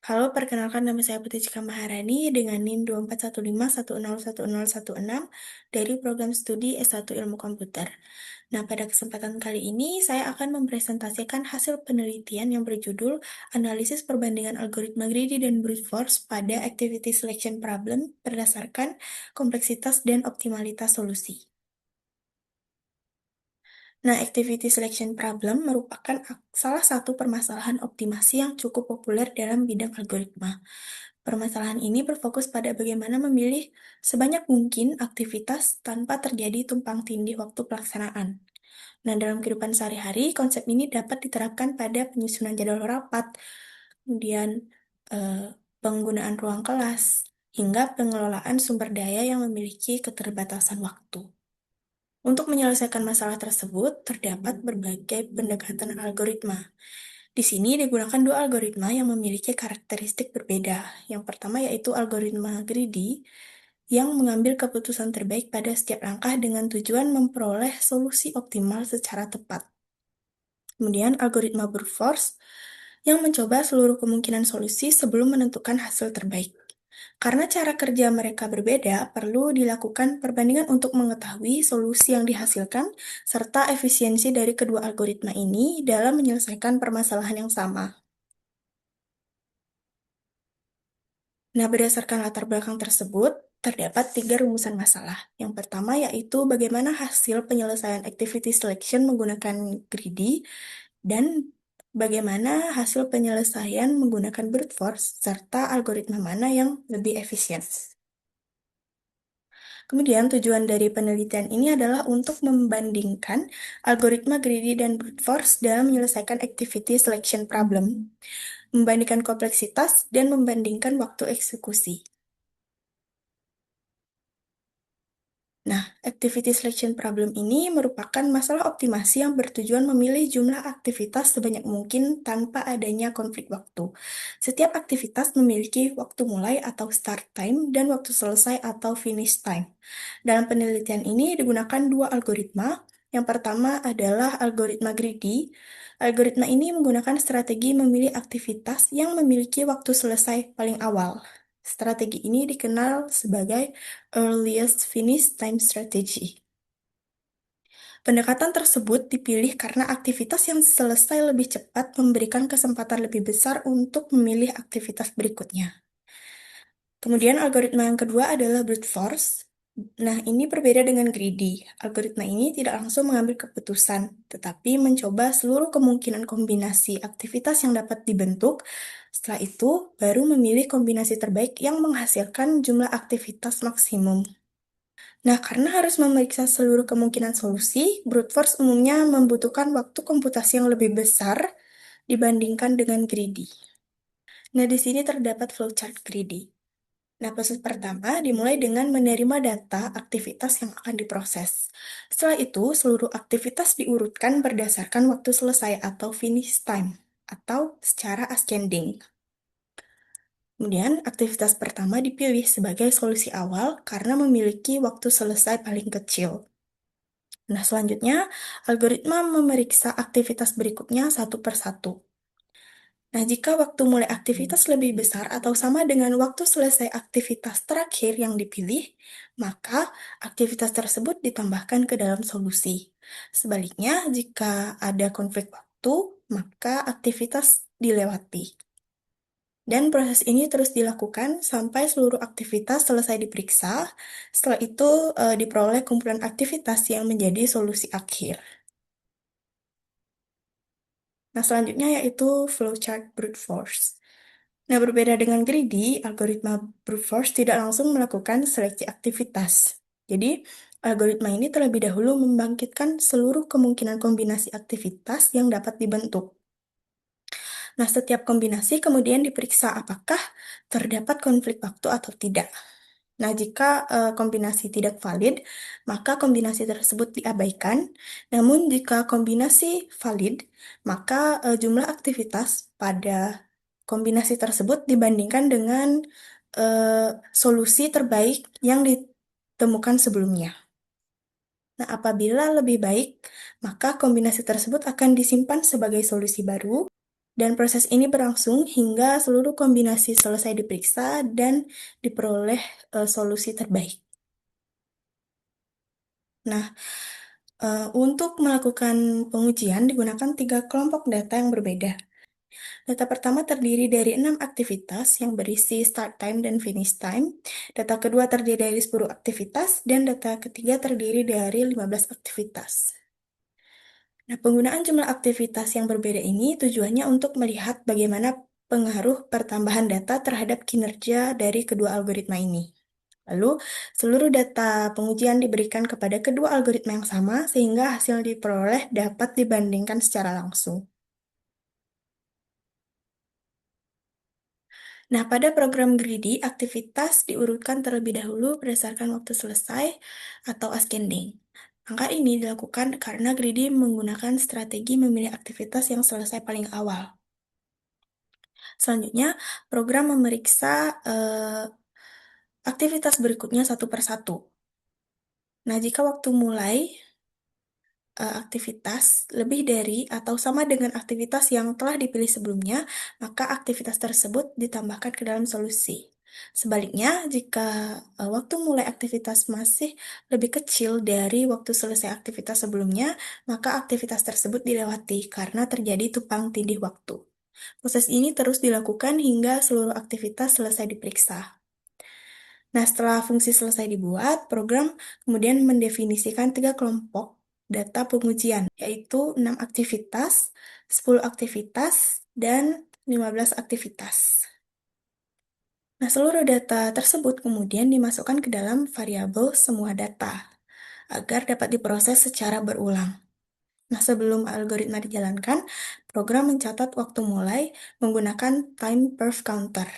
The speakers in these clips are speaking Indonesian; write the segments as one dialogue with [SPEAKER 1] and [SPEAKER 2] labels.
[SPEAKER 1] Halo, perkenalkan nama saya Putri Cika Maharani dengan NIM 2415101016 dari program studi S1 Ilmu Komputer. Nah, pada kesempatan kali ini saya akan mempresentasikan hasil penelitian yang berjudul Analisis Perbandingan Algoritma Greedy dan Brute Force pada Activity Selection Problem berdasarkan kompleksitas dan optimalitas solusi. Nah, activity selection problem merupakan salah satu permasalahan optimasi yang cukup populer dalam bidang algoritma. Permasalahan ini berfokus pada bagaimana memilih sebanyak mungkin aktivitas tanpa terjadi tumpang tindih waktu pelaksanaan. Nah, dalam kehidupan sehari-hari, konsep ini dapat diterapkan pada penyusunan jadwal rapat, kemudian penggunaan ruang kelas, hingga pengelolaan sumber daya yang memiliki keterbatasan waktu. Untuk menyelesaikan masalah tersebut, terdapat berbagai pendekatan algoritma. Di sini digunakan dua algoritma yang memiliki karakteristik berbeda. Yang pertama yaitu algoritma greedy, yang mengambil keputusan terbaik pada setiap langkah dengan tujuan memperoleh solusi optimal secara tepat. Kemudian algoritma brute force, yang mencoba seluruh kemungkinan solusi sebelum menentukan hasil terbaik. Karena cara kerja mereka berbeda, perlu dilakukan perbandingan untuk mengetahui solusi yang dihasilkan serta efisiensi dari kedua algoritma ini dalam menyelesaikan permasalahan yang sama. Nah, berdasarkan latar belakang tersebut, terdapat tiga rumusan masalah. Yang pertama yaitu bagaimana hasil penyelesaian activity selection menggunakan greedy, dan bagaimana hasil penyelesaian menggunakan brute force, serta algoritma mana yang lebih efisien. Kemudian tujuan dari penelitian ini adalah untuk membandingkan algoritma greedy dan brute force dalam menyelesaikan activity selection problem, membandingkan kompleksitas, dan membandingkan waktu eksekusi. Nah, activity selection problem ini merupakan masalah optimasi yang bertujuan memilih jumlah aktivitas sebanyak mungkin tanpa adanya konflik waktu. Setiap aktivitas memiliki waktu mulai atau start time dan waktu selesai atau finish time. Dalam penelitian ini digunakan dua algoritma. Yang pertama adalah algoritma greedy. Algoritma ini menggunakan strategi memilih aktivitas yang memiliki waktu selesai paling awal. Strategi ini dikenal sebagai earliest finish time strategy. Pendekatan tersebut dipilih karena aktivitas yang selesai lebih cepat memberikan kesempatan lebih besar untuk memilih aktivitas berikutnya. Kemudian algoritma yang kedua adalah brute force. Nah, ini berbeda dengan greedy. Algoritma ini tidak langsung mengambil keputusan, tetapi mencoba seluruh kemungkinan kombinasi aktivitas yang dapat dibentuk. Setelah itu, baru memilih kombinasi terbaik yang menghasilkan jumlah aktivitas maksimum. Nah, karena harus memeriksa seluruh kemungkinan solusi, brute force umumnya membutuhkan waktu komputasi yang lebih besar dibandingkan dengan greedy. Nah, di sini terdapat flowchart greedy. Nah, proses pertama dimulai dengan menerima data aktivitas yang akan diproses. Setelah itu, seluruh aktivitas diurutkan berdasarkan waktu selesai atau finish time, atau secara ascending. Kemudian, aktivitas pertama dipilih sebagai solusi awal karena memiliki waktu selesai paling kecil. Nah, selanjutnya, algoritma memeriksa aktivitas berikutnya satu per satu. Nah, jika waktu mulai aktivitas lebih besar atau sama dengan waktu selesai aktivitas terakhir yang dipilih, maka aktivitas tersebut ditambahkan ke dalam solusi. Sebaliknya, jika ada konflik waktu, maka aktivitas dilewati. Dan proses ini terus dilakukan sampai seluruh aktivitas selesai diperiksa. Setelah itu, diperoleh kumpulan aktivitas yang menjadi solusi akhir. Nah, selanjutnya yaitu flowchart brute force. Nah, berbeda dengan greedy, algoritma brute force tidak langsung melakukan seleksi aktivitas. Jadi, algoritma ini terlebih dahulu membangkitkan seluruh kemungkinan kombinasi aktivitas yang dapat dibentuk. Nah, setiap kombinasi kemudian diperiksa apakah terdapat konflik waktu atau tidak. Nah, jika kombinasi tidak valid, maka kombinasi tersebut diabaikan. Namun, jika kombinasi valid, maka jumlah aktivitas pada kombinasi tersebut dibandingkan dengan solusi terbaik yang ditemukan sebelumnya. Nah, apabila lebih baik, maka kombinasi tersebut akan disimpan sebagai solusi baru Dan proses ini berlangsung hingga seluruh kombinasi selesai diperiksa dan diperoleh solusi terbaik. Nah, untuk melakukan pengujian digunakan 3 kelompok data yang berbeda. Data pertama terdiri dari 6 aktivitas yang berisi start time dan finish time. Data kedua terdiri dari 10 aktivitas dan data ketiga terdiri dari 15 aktivitas. Nah, penggunaan jumlah aktivitas yang berbeda ini tujuannya untuk melihat bagaimana pengaruh pertambahan data terhadap kinerja dari kedua algoritma ini. Lalu, seluruh data pengujian diberikan kepada kedua algoritma yang sama sehingga hasil diperoleh dapat dibandingkan secara langsung. Nah, pada program greedy, aktivitas diurutkan terlebih dahulu berdasarkan waktu selesai atau ascending. Angka ini dilakukan karena greedy menggunakan strategi memilih aktivitas yang selesai paling awal. Selanjutnya, program memeriksa aktivitas berikutnya satu per satu. Nah, jika waktu mulai aktivitas lebih dari atau sama dengan aktivitas yang telah dipilih sebelumnya, maka aktivitas tersebut ditambahkan ke dalam solusi. Sebaliknya, jika waktu mulai aktivitas masih lebih kecil dari waktu selesai aktivitas sebelumnya, maka aktivitas tersebut dilewati karena terjadi tumpang tindih waktu. Proses ini terus dilakukan hingga seluruh aktivitas selesai diperiksa. Nah, setelah fungsi selesai dibuat, program kemudian mendefinisikan 3 kelompok data pengujian, yaitu 6 aktivitas, 10 aktivitas, dan 15 aktivitas. Nah, seluruh data tersebut kemudian dimasukkan ke dalam variabel semua data, agar dapat diproses secara berulang. Nah, sebelum algoritma dijalankan, program mencatat waktu mulai menggunakan time perf counter.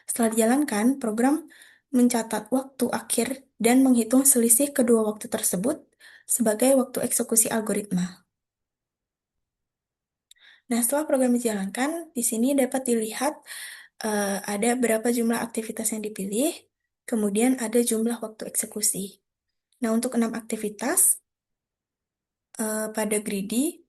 [SPEAKER 1] Setelah dijalankan, program mencatat waktu akhir dan menghitung selisih kedua waktu tersebut sebagai waktu eksekusi algoritma. Nah, setelah program dijalankan, di sini dapat dilihat ada berapa jumlah aktivitas yang dipilih, kemudian ada jumlah waktu eksekusi. Nah, untuk 6 aktivitas pada greedy,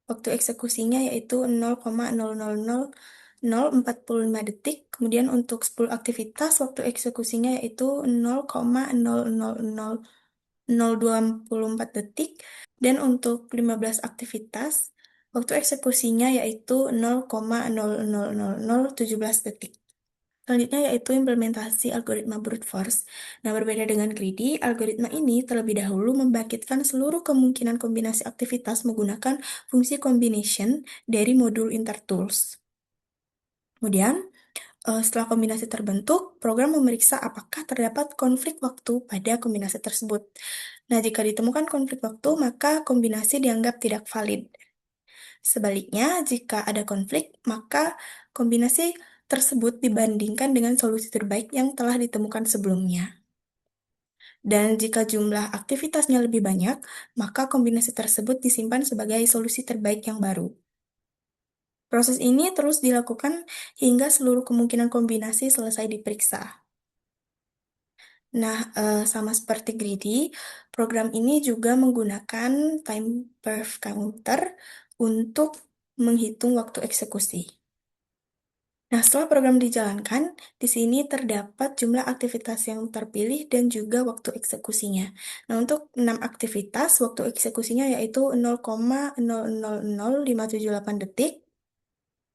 [SPEAKER 1] waktu eksekusinya yaitu 0,000045 detik. Kemudian untuk 10 aktivitas, waktu eksekusinya yaitu 0,000024 detik. Dan untuk 15 aktivitas, waktu eksekusinya yaitu 0,000017 detik. Selanjutnya yaitu implementasi algoritma brute force. Nah, berbeda dengan greedy, algoritma ini terlebih dahulu membangkitkan seluruh kemungkinan kombinasi aktivitas menggunakan fungsi combination dari modul intertools. Kemudian, setelah kombinasi terbentuk, program memeriksa apakah terdapat konflik waktu pada kombinasi tersebut. Nah, jika ditemukan konflik waktu, maka kombinasi dianggap tidak valid. Sebaliknya, jika ada konflik, maka kombinasi tersebut dibandingkan dengan solusi terbaik yang telah ditemukan sebelumnya. Dan jika jumlah aktivitasnya lebih banyak, maka kombinasi tersebut disimpan sebagai solusi terbaik yang baru. Proses ini terus dilakukan hingga seluruh kemungkinan kombinasi selesai diperiksa. Nah, sama seperti greedy, program ini juga menggunakan time perf counter untuk menghitung waktu eksekusi. Nah, setelah program dijalankan, di sini terdapat jumlah aktivitas yang terpilih dan juga waktu eksekusinya. Nah, untuk 6 aktivitas, waktu eksekusinya yaitu 0,000578 detik.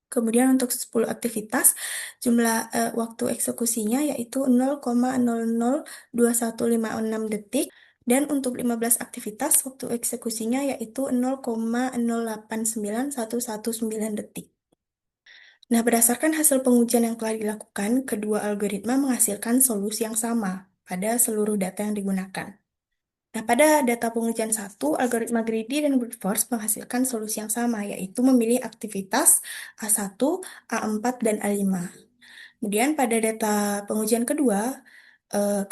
[SPEAKER 1] Kemudian untuk 10 aktivitas, jumlah waktu eksekusinya yaitu 0,002156 detik. Dan untuk 15 aktivitas, waktu eksekusinya yaitu 0,089119 detik. Nah, berdasarkan hasil pengujian yang telah dilakukan, kedua algoritma menghasilkan solusi yang sama pada seluruh data yang digunakan. Nah, pada data pengujian 1, algoritma greedy dan brute force menghasilkan solusi yang sama, yaitu memilih aktivitas A1, A4, dan A5. Kemudian pada data pengujian kedua,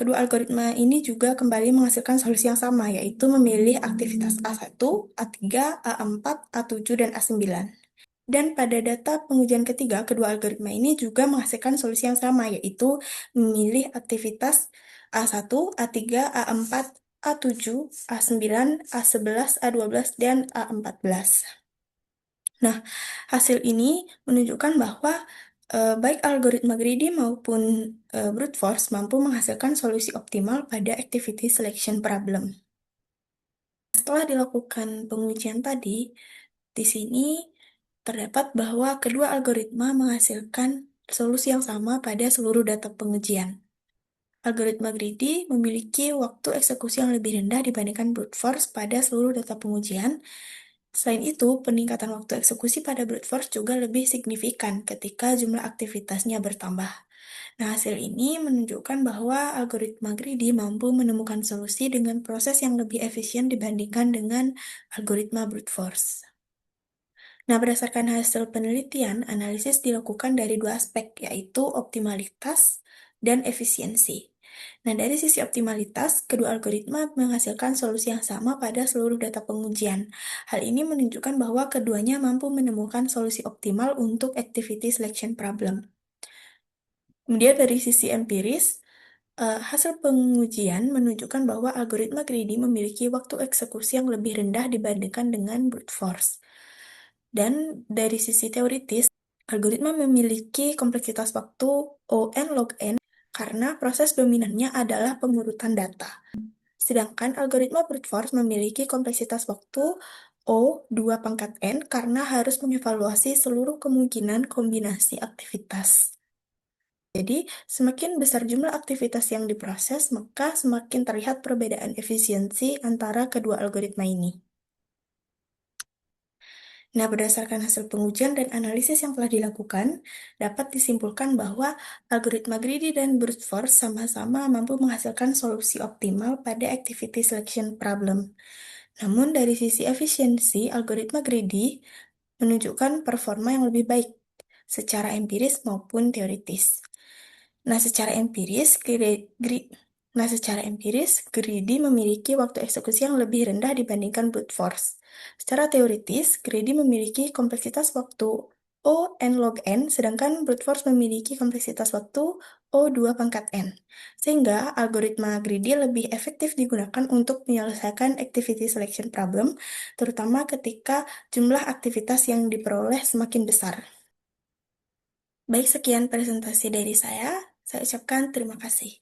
[SPEAKER 1] kedua algoritma ini juga kembali menghasilkan solusi yang sama, yaitu memilih aktivitas A1, A3, A4, A7, dan A9. Dan pada data pengujian ketiga, kedua algoritma ini juga menghasilkan solusi yang sama, yaitu memilih aktivitas A1, A3, A4, A7, A9, A11, A12, dan A14. Nah, hasil ini menunjukkan bahwa baik algoritma greedy maupun brute force mampu menghasilkan solusi optimal pada activity selection problem. Setelah dilakukan pengujian tadi, di sini terdapat bahwa kedua algoritma menghasilkan solusi yang sama pada seluruh data pengujian. Algoritma greedy memiliki waktu eksekusi yang lebih rendah dibandingkan brute force pada seluruh data pengujian. Selain itu, peningkatan waktu eksekusi pada brute force juga lebih signifikan ketika jumlah aktivitasnya bertambah. Nah, hasil ini menunjukkan bahwa algoritma greedy mampu menemukan solusi dengan proses yang lebih efisien dibandingkan dengan algoritma brute force. Nah, berdasarkan hasil penelitian, analisis dilakukan dari dua aspek, yaitu optimalitas dan efisiensi. Nah, dari sisi optimalitas, kedua algoritma menghasilkan solusi yang sama pada seluruh data pengujian. Hal ini menunjukkan bahwa keduanya mampu menemukan solusi optimal untuk activity selection problem. Kemudian dari sisi empiris, hasil pengujian menunjukkan bahwa algoritma greedy memiliki waktu eksekusi yang lebih rendah dibandingkan dengan brute force. Dan dari sisi teoritis, algoritma memiliki kompleksitas waktu O(n) log n karena proses dominannya adalah pengurutan data. Sedangkan algoritma brute force memiliki kompleksitas waktu O(2 pangkat n) karena harus mengevaluasi seluruh kemungkinan kombinasi aktivitas. Jadi, semakin besar jumlah aktivitas yang diproses, maka semakin terlihat perbedaan efisiensi antara kedua algoritma ini. Nah, berdasarkan hasil pengujian dan analisis yang telah dilakukan, dapat disimpulkan bahwa algoritma greedy dan brute force sama-sama mampu menghasilkan solusi optimal pada activity selection problem. Namun, dari sisi efisiensi, algoritma greedy menunjukkan performa yang lebih baik secara empiris maupun teoritis. Nah, secara empiris, greedy memiliki waktu eksekusi yang lebih rendah dibandingkan brute force. Secara teoritis, greedy memiliki kompleksitas waktu O(n) log n, sedangkan brute force memiliki kompleksitas waktu O(2 pangkat n. Sehingga algoritma greedy lebih efektif digunakan untuk menyelesaikan activity selection problem, terutama ketika jumlah aktivitas yang diperoleh semakin besar. Baik, sekian presentasi dari saya. Saya ucapkan terima kasih.